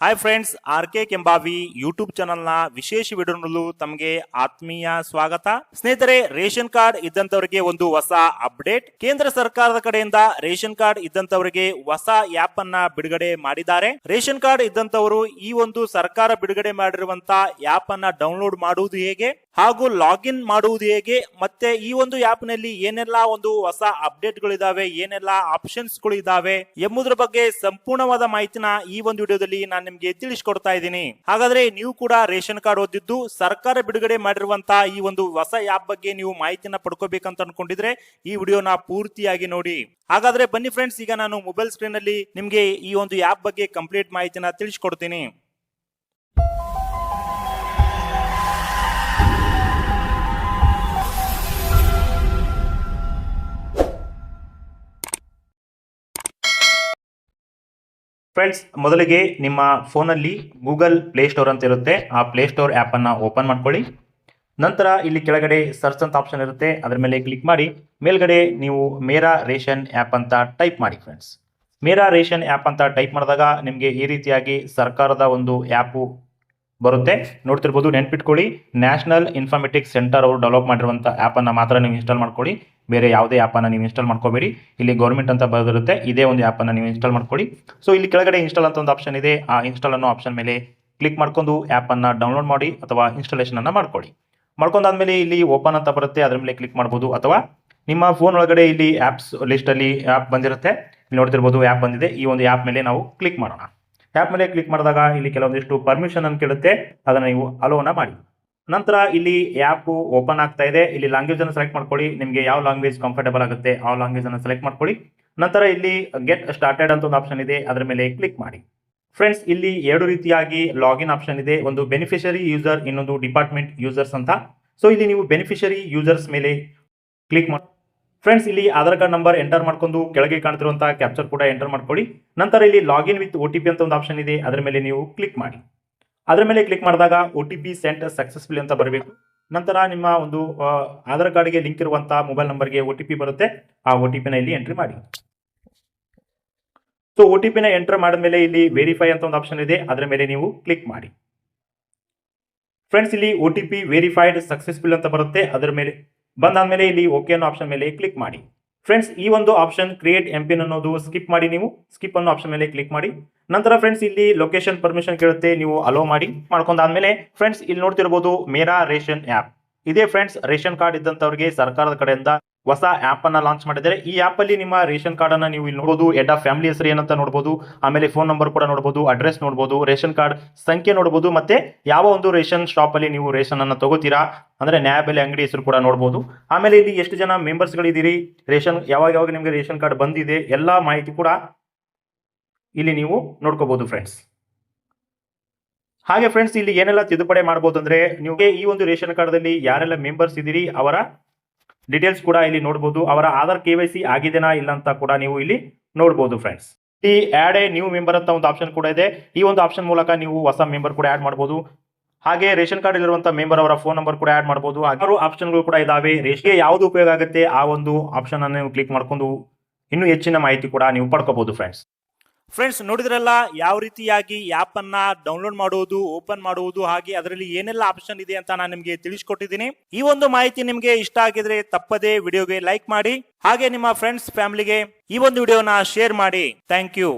Hi friends, RK. Kembhavi YouTube ಚಾನಲ್ನ ವಿಶೇಷ ವಿಡಿಯೋನಲ್ಲೂ ತಮಗೆ ಆತ್ಮೀಯ ಸ್ವಾಗತ. ಸ್ನೇಹಿತರೆ, ರೇಷನ್ ಕಾರ್ಡ್ ಇದ್ದಂತವರಿಗೆ ಒಂದು ಹೊಸ ಅಪ್ಡೇಟ್. ಕೇಂದ್ರ ಸರ್ಕಾರದ ಕಡೆಯಿಂದ ರೇಷನ್ ಕಾರ್ಡ್ ಇದ್ದಂತವರಿಗೆ ಹೊಸ ಆಪ್ ಅನ್ನ ಬಿಡುಗಡೆ ಮಾಡಿದ್ದಾರೆ. ರೇಷನ್ ಕಾರ್ಡ್ ಇದ್ದಂತವರು ಈ ಒಂದು ಸರ್ಕಾರ ಬಿಡುಗಡೆ ಮಾಡಿರುವಂತ ಆಪ್ ಅನ್ನ ಡೌನ್ಲೋಡ್ ಮಾಡುವುದು ಹೇಗೆ ಹಾಗೂ ಲಾಗಿನ್ ಮಾಡುವುದು ಹೇಗೆ, ಮತ್ತೆ ಈ ಒಂದು ಆಪ್ ನಲ್ಲಿ ಏನೆಲ್ಲ ಒಂದು ಹೊಸ ಅಪ್ಡೇಟ್ ಗಳಿದಾವೆ, ಏನೆಲ್ಲ ಆಪ್ಷನ್ಸ್ ಗಳು ಇದಾವೆ ಎಂಬುದರ ಬಗ್ಗೆ ಸಂಪೂರ್ಣವಾದ ಮಾಹಿತಿನ ಈ ಒಂದು ವಿಡಿಯೋದಲ್ಲಿ ನಾನು ನಿಮ್ಗೆ ತಿಳಿಸ್ಕೊಡ್ತಾ ಇದ್ದೀನಿ. ಹಾಗಾದ್ರೆ ನೀವು ಕೂಡ ರೇಷನ್ ಕಾರ್ಡ್ ಓದಿದ್ದು ಸರ್ಕಾರ ಬಿಡುಗಡೆ ಮಾಡಿರುವಂತಹ ಈ ಒಂದು ಹೊಸ ಆಪ್ ಬಗ್ಗೆ ನೀವು ಮಾಹಿತಿನ ಪಡ್ಕೋಬೇಕಂತ ಅನ್ಕೊಂಡಿದ್ರೆ ಈ ವಿಡಿಯೋನ ಪೂರ್ತಿಯಾಗಿ ನೋಡಿ. ಹಾಗಾದ್ರೆ ಬನ್ನಿ ಫ್ರೆಂಡ್ಸ್, ಈಗ ನಾನು ಮೊಬೈಲ್ ಸ್ಕ್ರೀನ್ ಅಲ್ಲಿ ನಿಮ್ಗೆ ಈ ಒಂದು ಆಪ್ ಬಗ್ಗೆ ಕಂಪ್ಲೀಟ್ ಮಾಹಿತಿನ ತಿಳಿಸ್ಕೊಡ್ತೀನಿ. ಫ್ರೆಂಡ್ಸ್, ಮೊದಲಿಗೆ ನಿಮ್ಮ ಫೋನಲ್ಲಿ ಗೂಗಲ್ ಪ್ಲೇ ಸ್ಟೋರ್ ಅಂತ ಇರುತ್ತೆ. ಆ ಪ್ಲೇ ಸ್ಟೋರ್ ಆ್ಯಪ್ ಅನ್ನು ಓಪನ್ ಮಾಡ್ಕೊಳ್ಳಿ. ನಂತರ ಇಲ್ಲಿ ಕೆಳಗಡೆ ಸರ್ಚ್ ಅಂತ ಆಪ್ಷನ್ ಇರುತ್ತೆ, ಅದರ ಮೇಲೆ ಕ್ಲಿಕ್ ಮಾಡಿ ಮೇಲ್ಗಡೆ ನೀವು ಮೇರಾ ರೇಷನ್ ಆ್ಯಪ್ ಅಂತ ಟೈಪ್ ಮಾಡಿ. ಫ್ರೆಂಡ್ಸ್, ಮೇರಾ ರೇಷನ್ ಆ್ಯಪ್ ಅಂತ ಟೈಪ್ ಮಾಡಿದಾಗ ನಿಮಗೆ ಈ ರೀತಿಯಾಗಿ ಸರ್ಕಾರದ ಒಂದು ಆ್ಯಪು ಬರುತ್ತೆ. ನೋಡ್ತಿರ್ಬೋದು, ನೆನ್ಪಿಟ್ಕೊಳ್ಳಿ, ನ್ಯಾಷನಲ್ ಇನ್ಫಾರ್ಮೆಟಿಕ್ಸ್ ಸೆಂಟರ್ ಅವರು ಡೆವಲಪ್ ಮಾಡಿರುವಂಥ ಆ್ಯಪನ್ನು ಮಾತ್ರ ನೀವು ಇನ್ಸ್ಟಾಲ್ ಮಾಡ್ಕೊಳ್ಳಿ. ಬೇರೆ ಯಾವುದೇ ಆ್ಯಪನ್ನು ನೀವು ಇನ್ಸ್ಟಾಲ್ ಮಾಡ್ಕೋಬೇಡಿ. ಇಲ್ಲಿ ಗೌರ್ಮೆಂಟ್ ಅಂತ ಬರೆದಿರುತ್ತೆ, ಇದೇ ಒಂದು ಆ್ಯಪನ್ನು ನೀವು ಇನ್ಸ್ಟಾಲ್ ಮಾಡ್ಕೊಳ್ಳಿ. ಸೊ ಇಲ್ಲಿ ಕೆಳಗಡೆ ಇನ್ಸ್ಟಾಲ್ ಅಂತ ಒಂದು ಆಪ್ಷನ್ ಇದೆ. ಆ ಇನ್ಸ್ಟಾಲ್ ಅನ್ನೋ ಆಪ್ಷನ್ ಮೇಲೆ ಕ್ಲಿಕ್ ಮಾಡ್ಕೊಂಡು ಆ್ಯಪನ್ನು ಡೌನ್ಲೋಡ್ ಮಾಡಿ ಅಥವಾ ಇನ್ಸ್ಟಾಲೇಷನನ್ನು ಮಾಡ್ಕೊಳ್ಳಿ. ಮಾಡ್ಕೊಂಡಾದ್ಮೇಲೆ ಇಲ್ಲಿ ಓಪನ್ ಅಂತ ಬರುತ್ತೆ, ಅದರ ಮೇಲೆ ಕ್ಲಿಕ್ ಮಾಡ್ಬೋದು. ಅಥವಾ ನಿಮ್ಮ ಫೋನ್ ಒಳಗಡೆ ಇಲ್ಲಿ ಆ್ಯಪ್ಸ್ ಲಿಸ್ಟಲ್ಲಿ ಆ್ಯಪ್ ಬಂದಿರುತ್ತೆ, ಇಲ್ಲಿ ನೋಡ್ತಿರ್ಬೋದು ಆ್ಯಪ್ ಬಂದಿದೆ. ಈ ಒಂದು ಆ್ಯಪ್ ಮೇಲೆ ನಾವು ಕ್ಲಿಕ್ ಮಾಡೋಣ. ಆ್ಯಪ್ ಮೇಲೆ ಕ್ಲಿಕ್ ಮಾಡಿದಾಗ ಇಲ್ಲಿ ಕೆಲವೊಂದಿಷ್ಟು ಪರ್ಮಿಷನ್ ಅನ್ನು ಕೇಳುತ್ತೆ, ಅದನ್ನು ನೀವು ಅಲೋನ ಮಾಡಿ. ನಂತರ ಇಲ್ಲಿ ಆ್ಯಪ್ ಓಪನ್ ಆಗ್ತಾ ಇದೆ. ಇಲ್ಲಿ ಲ್ಯಾಂಗ್ವೇಜ್ ಅನ್ನು ಸೆಲೆಕ್ಟ್ ಮಾಡ್ಕೊಳ್ಳಿ. ನಿಮಗೆ ಯಾವ ಲ್ಯಾಂಗ್ವೇಜ್ ಕಂಫರ್ಟಬಲ್ ಆಗುತ್ತೆ ಆ ಲ್ಯಾಂಗ್ವೇಜ್ ಅನ್ನು ಸೆಲೆಕ್ಟ್ ಮಾಡ್ಕೊಳ್ಳಿ. ನಂತರ ಇಲ್ಲಿ ಗೆಟ್ ಸ್ಟಾರ್ಟೆಡ್ ಅಂತ ಒಂದು ಆಪ್ಷನ್ ಇದೆ, ಅದರ ಮೇಲೆ ಕ್ಲಿಕ್ ಮಾಡಿ. ಫ್ರೆಂಡ್ಸ್, ಇಲ್ಲಿ ಎರಡು ರೀತಿಯಾಗಿ ಲಾಗಿನ್ ಆಪ್ಷನ್ ಇದೆ. ಒಂದು ಬೆನಿಫಿಷರಿ ಯೂಸರ್, ಇನ್ನೊಂದು ಡಿಪಾರ್ಟ್ಮೆಂಟ್ ಯೂಸರ್ಸ್ ಅಂತ. ಸೊ ಇಲ್ಲಿ ನೀವು ಬೆನಿಫಿಷರಿ ಯೂಸರ್ಸ್ ಮೇಲೆ ಕ್ಲಿಕ್ ಮಾಡಿ. ಫ್ರೆಂಡ್ಸ್, ಇಲ್ಲಿ ಆಧಾರ್ ಕಾರ್ಡ್ ನಂಬರ್ ಎಂಟರ್ ಮಾಡ್ಕೊಂಡು ಕೆಳಗೆ ಕಾಣ್ತಿರುವಂತಹ ಕ್ಯಾಪ್ಚರ್ ಕೂಡ ಎಂಟರ್ ಮಾಡ್ಕೊಳ್ಳಿ. ನಂತರ ಇಲ್ಲಿ ಲಾಗಿನ್ ವಿತ್ OTP ಅಂತ ಒಂದು ಆಪ್ಷನ್ ಇದೆ, ಅದರ ಮೇಲೆ ನೀವು ಕ್ಲಿಕ್ ಮಾಡಿ. ಅದರ ಮೇಲೆ ಕ್ಲಿಕ್ ಮಾಡಿದಾಗ OTP ಸೆಂಟ್ ಸಕ್ಸಸ್ಫುಲಿ ಅಂತ ಬರಬೇಕು. ನಂತರ ನಿಮ್ಮ ಒಂದು ಆಧಾರ್ ಕಾರ್ಡ್ಗೆ ಲಿಂಕ್ ಇರುವಂತಹ ಮೊಬೈಲ್ ನಂಬರ್ಗೆ OTP ಬರುತ್ತೆ. ಆ OTP ನ ಇಲ್ಲಿ ಎಂಟ್ರಿ ಮಾಡಿ. ಸೊ OTP ನ ಎಂಟರ್ ಮಾಡಿದ್ಮೇಲೆ ಇಲ್ಲಿ ವೆರಿಫೈ ಅಂತ ಒಂದು ಆಪ್ಷನ್ ಇದೆ, ಅದರ ಮೇಲೆ ನೀವು ಕ್ಲಿಕ್ ಮಾಡಿ. ಫ್ರೆಂಡ್ಸ್, ಇಲ್ಲಿ OTP ವೆರಿಫೈಡ್ ಸಕ್ಸಸ್ಫುಲ್ ಅಂತ ಬರುತ್ತೆ. ಅದರ ಮೇಲೆ ಬಂದಾದ್ಮೇಲೆ ಇಲ್ಲಿ ಓಕೆ ಅನ್ನೋ ಆಪ್ಷನ್ ಮೇಲೆ ಕ್ಲಿಕ್ ಮಾಡಿ. ಫ್ರೆಂಡ್ಸ್, ಈ ಒಂದು ಆಪ್ಷನ್ ಕ್ರಿಯೇಟ್ ಎಂಪಿನ್ ಅನ್ನೋದು ಸ್ಕಿಪ್ ಮಾಡಿ. ನೀವು ಸ್ಕಿಪ್ ಅನ್ನೋ ಆಪ್ಷನ್ ಮೇಲೆ ಕ್ಲಿಕ್ ಮಾಡಿ. ನಂತರ ಫ್ರೆಂಡ್ಸ್, ಇಲ್ಲಿ ಲೊಕೇಶನ್ ಪರ್ಮಿಷನ್ ಕೇಳುತ್ತೆ, ನೀವು ಅಲೋ ಮಾಡಿ. ಮಾಡ್ಕೊಂಡಾದ್ಮೇಲೆ ಫ್ರೆಂಡ್ಸ್, ಇಲ್ಲಿ ನೋಡ್ತಿರ್ಬೋದು ಮೇರಾ ರೇಷನ್ ಆ್ಯಪ್ ಇದೇ. ಫ್ರೆಂಡ್ಸ್, ರೇಷನ್ ಕಾರ್ಡ್ ಇದ್ದಂಥವ್ರಿಗೆ ಸರ್ಕಾರದ ಕಡೆಯಿಂದ ಹೊಸ ಆ್ಯಪ್ ಅನ್ನ ಲಾಂಚ್ ಮಾಡಿದ್ದಾರೆ. ಈ ಆ್ಯಪ್ ಅಲ್ಲಿ ನಿಮ್ಮ ರೇಷನ್ ಕಾರ್ಡ್ ಅನ್ನ ನೀವು ಇಲ್ಲಿ ನೋಡಬಹುದು. ಹೆಡ್ ಆಫ್ ಫ್ಯಾಮಿಲಿ ಹೆಸರು ಏನಂತ ನೋಡಬಹುದು, ಆಮೇಲೆ ಫೋನ್ ನಂಬರ್ ಕೂಡ ನೋಡಬಹುದು, ಅಡ್ರೆಸ್ ನೋಡಬಹುದು, ರೇಷನ್ ಕಾರ್ಡ್ ಸಂಖ್ಯೆ ನೋಡಬಹುದು, ಮತ್ತೆ ಯಾವ ಒಂದು ರೇಷನ್ ಶಾಪ್ ಅಲ್ಲಿ ನೀವು ರೇಷನ್ ಅನ್ನ ತಗೋತೀರಾ ಅಂದ್ರೆ ನ್ಯಾಯಬೆಲೆ ಅಂಗಡಿ ಹೆಸರು ಕೂಡ ನೋಡಬಹುದು. ಆಮೇಲೆ ಇಲ್ಲಿ ಎಷ್ಟು ಜನ ಮೆಂಬರ್ಸ್ ಗಳಿದ್ದೀರಿ, ರೇಷನ್ ಯಾವಾಗ ನಿಮಗೆ ರೇಷನ್ ಕಾರ್ಡ್ ಬಂದಿದೆ, ಎಲ್ಲಾ ಮಾಹಿತಿ ಕೂಡ ಇಲ್ಲಿ ನೀವು ನೋಡ್ಕೋಬಹುದು. ಫ್ರೆಂಡ್ಸ್, ಹಾಗೆ ಫ್ರೆಂಡ್ಸ್, ಇಲ್ಲಿ ಏನೆಲ್ಲ ತಿದ್ದುಪಡಿ ಮಾಡಬಹುದು ಅಂದ್ರೆ, ನಿಮಗೆ ಈ ಒಂದು ರೇಷನ್ ಕಾರ್ಡ್ ದಲ್ಲಿ ಯಾರೆಲ್ಲ ಮೆಂಬರ್ಸ್ ಇದ್ದೀರಿ ಅವರ ಡೀಟೇಲ್ಸ್ ಕೂಡ ಇಲ್ಲಿ ನೋಡಬಹುದು. ಅವರ ಆಧಾರ್ KYC ಆಗಿದೆನಾ ಇಲ್ಲ ಅಂತ ಕೂಡ ನೀವು ಇಲ್ಲಿ ನೋಡಬಹುದು. ಫ್ರೆಂಡ್ಸ್, ಈ ಆಡ್ ಎ ನ್ಯೂ ಮೆಂಬರ್ ಅಂತ ಒಂದು ಆಪ್ಷನ್ ಕೂಡ ಇದೆ. ಈ ಒಂದು ಆಪ್ಷನ್ ಮೂಲಕ ನೀವು ಹೊಸ ಮೆಂಬರ್ ಕೂಡ ಆಡ್ ಮಾಡಬಹುದು. ಹಾಗೆ ರೇಷನ್ ಕಾರ್ಡ್ ಇರುವಂತಹ ಮೆಂಬರ್ ಅವರ ಫೋನ್ ನಂಬರ್ ಕೂಡ ಆಡ್ ಮಾಡಬಹುದು. ಹಲವಾರು ಆಪ್ಷನ್ಗಳು ಕೂಡ ಇದಾವೆ. ರೇಷನ್ಗೆ ಯಾವುದು ಉಪಯೋಗ ಆಗುತ್ತೆ ಆ ಒಂದು ಆಪ್ಷನ್ ಅನ್ನು ನೀವು ಕ್ಲಿಕ್ ಮಾಡ್ಕೊಂಡು ಇನ್ನೂ ಹೆಚ್ಚಿನ ಮಾಹಿತಿ ಕೂಡ ನೀವು ಪಡ್ಕೋಬಹುದು. ಫ್ರೆಂಡ್ಸ್, ನೋಡಿದ್ರಲ್ಲ ಯಾವ ರೀತಿಯಾಗಿ ಆಪ್ ಅನ್ನ ಡೌನ್ಲೋಡ್ ಮಾಡುವುದು, ಓಪನ್ ಮಾಡುವುದು, ಹಾಗೆ ಅದರಲ್ಲಿ ಏನೆಲ್ಲ ಆಪ್ಷನ್ ಇದೆ ಅಂತ ನಾನು ನಿಮಗೆ ತಿಳಿಸ್ಕೊಟ್ಟಿದ್ದೀನಿ. ಈ ಒಂದು ಮಾಹಿತಿ ನಿಮಗೆ ಇಷ್ಟ ಆಗಿದ್ರೆ ತಪ್ಪದೇ ವಿಡಿಯೋಗೆ ಲೈಕ್ ಮಾಡಿ, ಹಾಗೆ ನಿಮ್ಮ ಫ್ರೆಂಡ್ಸ್ ಫ್ಯಾಮಿಲಿಗೆ ಈ ಒಂದು ವಿಡಿಯೋನ ಶೇರ್ ಮಾಡಿ. Thank you.